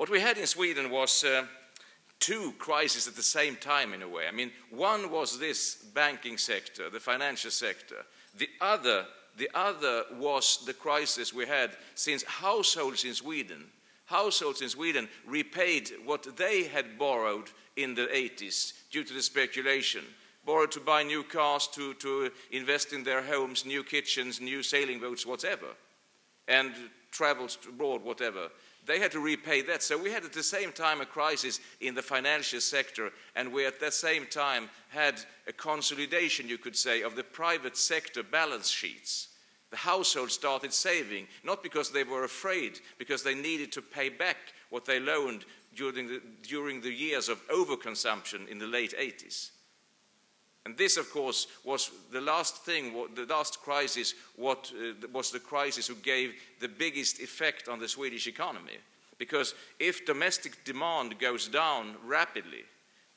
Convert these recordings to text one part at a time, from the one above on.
What we had in Sweden was two crises at the same time, in a way. I mean, one was this banking sector, the financial sector. The other was the crisis we had since households in Sweden repaid what they had borrowed in the 80s due to the speculation. Borrowed to buy new cars, to invest in their homes, new kitchens, new sailing boats, whatever, and travels abroad, whatever. They had to repay that. So we had at the same time a crisis in the financial sector, and we at that same time had a consolidation, you could say, of the private sector balance sheets. The households started saving, not because they were afraid, because they needed to pay back what they loaned during the years of overconsumption in the late 80s. And this, of course, was the last thing, the last crisis, was the crisis who gave the biggest effect on the Swedish economy. Because if domestic demand goes down rapidly,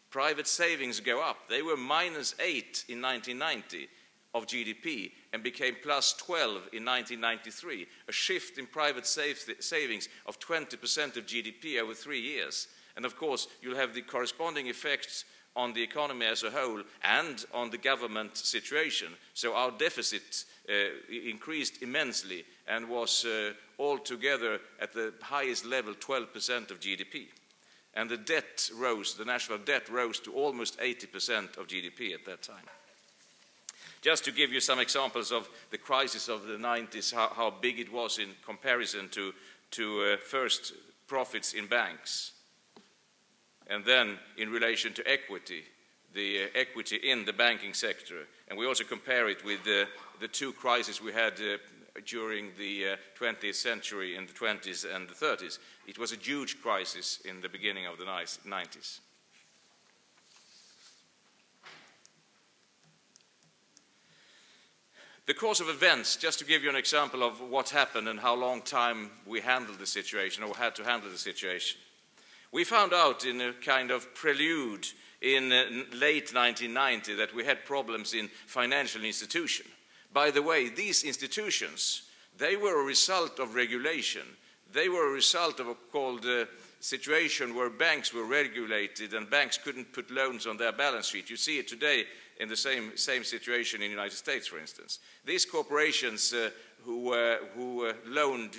private savings go up. They were -8 in 1990 of GDP and became +12 in 1993, a shift in private savings of 20% of GDP over 3 years. And of course, you'll have the corresponding effects on the economy as a whole and on the government situation. So our deficit increased immensely and was altogether at the highest level, 12% of GDP. And the debt rose, the national debt rose to almost 80% of GDP at that time. Just to give you some examples of the crisis of the 90s, how big it was in comparison to first profits in banks, and then in relation to equity, the equity in the banking sector. And we also compare it with the two crises we had during the 20th century in the 20s and the 30s. It was a huge crisis in the beginning of the 90s. The course of events, just to give you an example of what happened and how long time we handled the situation, or had to handle the situation. We found out in a kind of prelude in late 1990 that we had problems in financial institutions. By the way, these institutions, they were a result of regulation. They were a result of a called situation where banks were regulated and banks couldn't put loans on their balance sheet. You see it today in the same situation in the United States, for instance. These corporations who loaned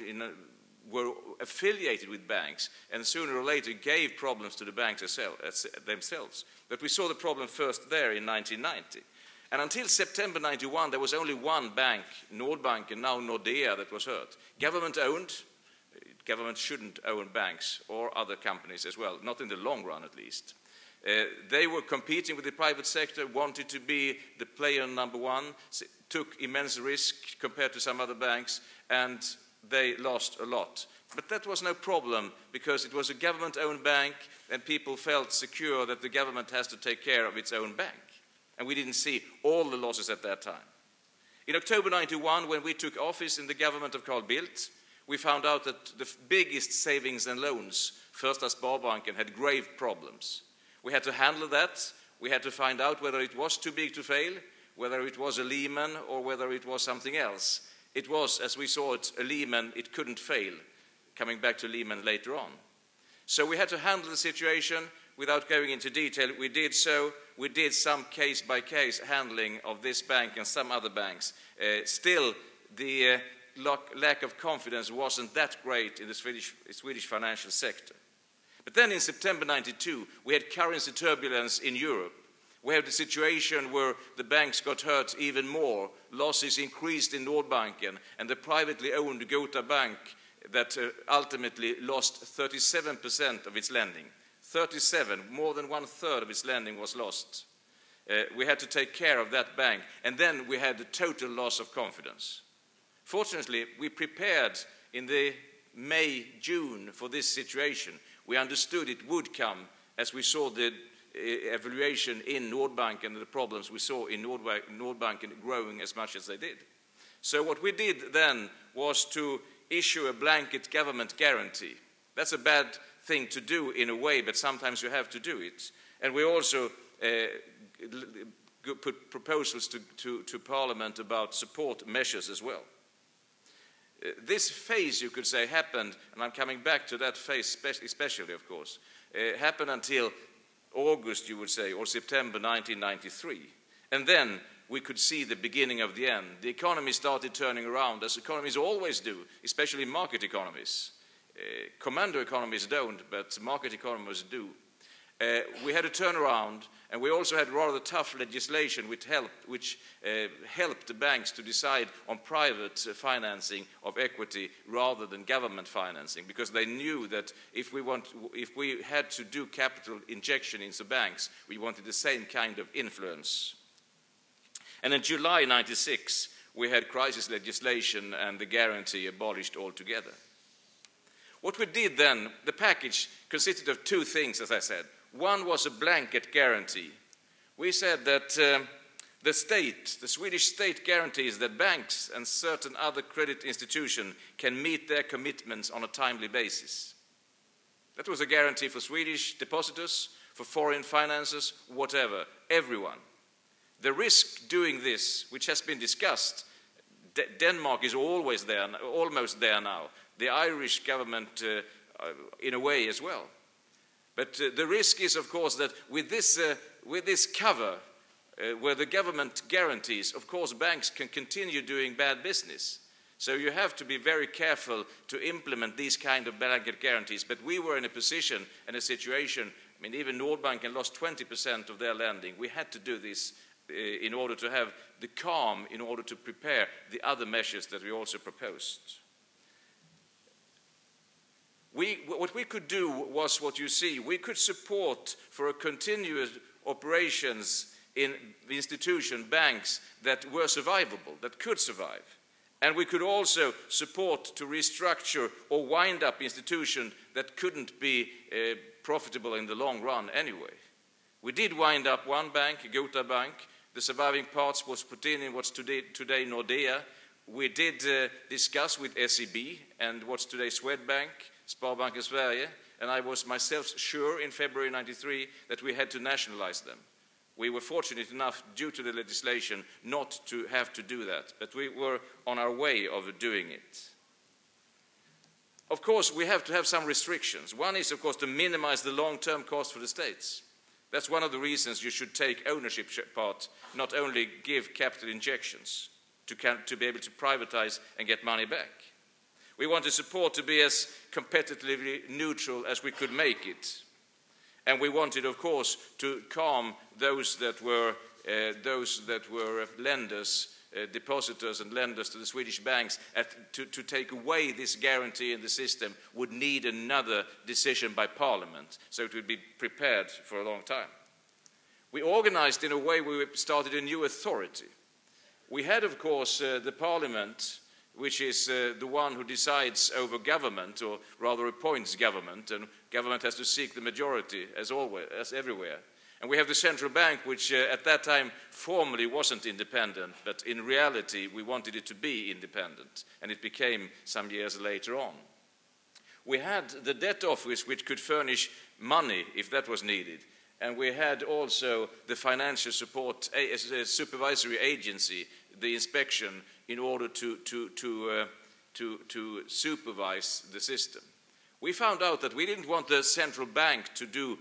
were affiliated with banks and sooner or later gave problems to the banks themselves. But we saw the problem first there in 1990. And until September 91, there was only one bank, Nordbank, and now Nordea, that was hurt. Government-owned. Government shouldn't own banks or other companies as well, not in the long run at least. They were competing with the private sector, wanted to be the player number one, took immense risk compared to some other banks, and they lost a lot. But that was no problem because it was a government-owned bank and people felt secure that the government has to take care of its own bank. And we didn't see all the losses at that time. In October 91, when we took office in the government of Carl Bildt, we found out that the biggest savings and loans, Första Sparbanken, had grave problems. We had to handle that. We had to find out whether it was too big to fail, whether it was a Lehman or whether it was something else. It was, as we saw it, a Lehman. It couldn't fail. Coming back to Lehman later on. So we had to handle the situation without going into detail. We did so. We did some case-by-case handling of this bank and some other banks. Still, the lack of confidence wasn't that great in the Swedish financial sector. But then in September 92, we had currency turbulence in Europe. We had the situation where the banks got hurt even more. Losses increased in Nordbanken, and the privately owned Gota Bank that ultimately lost 37% of its lending. 37, more than 1/3 of its lending was lost. We had to take care of that bank, and then we had a total loss of confidence. Fortunately, we prepared in the May, June for this situation. We understood it would come as we saw the evaluation in Nordbanken and the problems we saw in Nordbanken growing as much as they did. So what we did then was to issue a blanket government guarantee. That's a bad thing to do in a way, but sometimes you have to do it. And we also put proposals to Parliament about support measures as well. This phase, you could say, happened, and I'm coming back to that phase especially, of course, happened until August, you would say, or September 1993. And then we could see the beginning of the end. The economy started turning around, as economies always do, especially market economies. Commando economies don't, but market economies do. We had a turnaround, and we also had rather tough legislation which helped the banks to decide on private financing of equity rather than government financing, because they knew that if we had to do capital injection into banks, we wanted the same kind of influence. And in July 1996, we had crisis legislation and the guarantee abolished altogether. What we did then, the package consisted of two things, as I said. One was a blanket guarantee. We said that the state, the Swedish state, guarantees that banks and certain other credit institutions can meet their commitments on a timely basis. That was a guarantee for Swedish depositors, for foreign financiers, whatever, everyone. The risk doing this, which has been discussed, Denmark is always there, almost there now. The Irish government, in a way, as well. But the risk is, of course, that with this cover, where the government guarantees, of course, banks can continue doing bad business. So you have to be very careful to implement these kind of blanket guarantees. But we were in a position and a situation, I mean, even Nordbanken lost 20% of their lending. We had to do this in order to have the calm, in order to prepare the other measures that we also proposed. What we could do was what you see. We could support for a continuous operations in the institution, banks that were survivable, that could survive. And we could also support to restructure or wind up institutions that couldn't be profitable in the long run anyway. We did wind up one bank, Gota Bank. The surviving parts was put in what's today Nordea. We did discuss with SEB and what's today Swedbank, Sparbanken Sverige, and I was myself sure in February 1993 that we had to nationalize them. We were fortunate enough, due to the legislation, not to have to do that, but we were on our way of doing it. Of course, we have to have some restrictions. One is, of course, to minimize the long-term cost for the states. That's one of the reasons you should take ownership part, not only give capital injections to be able to privatize and get money back. We wanted support to be as competitively neutral as we could make it. And we wanted, of course, to calm those that were lenders, depositors and lenders to the Swedish banks. To take away this guarantee in the system would need another decision by Parliament, so it would be prepared for a long time. We organized in a way we started a new authority. We had, of course, the Parliament, which is the one who decides over government, or rather appoints government, and government has to seek the majority, as always, as everywhere. And we have the central bank, which at that time formally wasn't independent, but in reality we wanted it to be independent, and it became some years later on. We had the debt office, which could furnish money if that was needed, and we had also the financial support supervisory agency, the inspection, in order to supervise the system. We found out that we didn't want the central bank to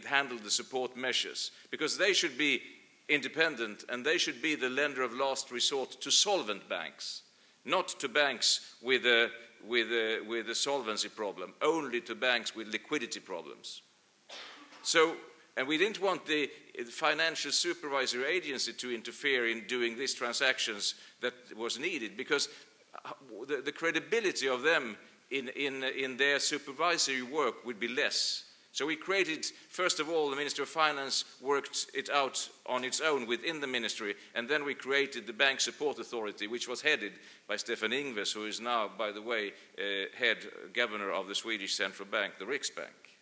handle the support measures, because they should be independent and they should be the lender of last resort to solvent banks, not to banks with a solvency problem, only to banks with liquidity problems. And we didn't want the financial supervisory agency to interfere in doing these transactions that was needed, because the credibility of them in their supervisory work would be less. So we created, first of all, the Ministry of Finance worked it out on its own within the ministry, and then we created the Bank Support Authority, which was headed by Stefan Ingves, who is now, by the way, head governor of the Swedish Central Bank, the Riksbank.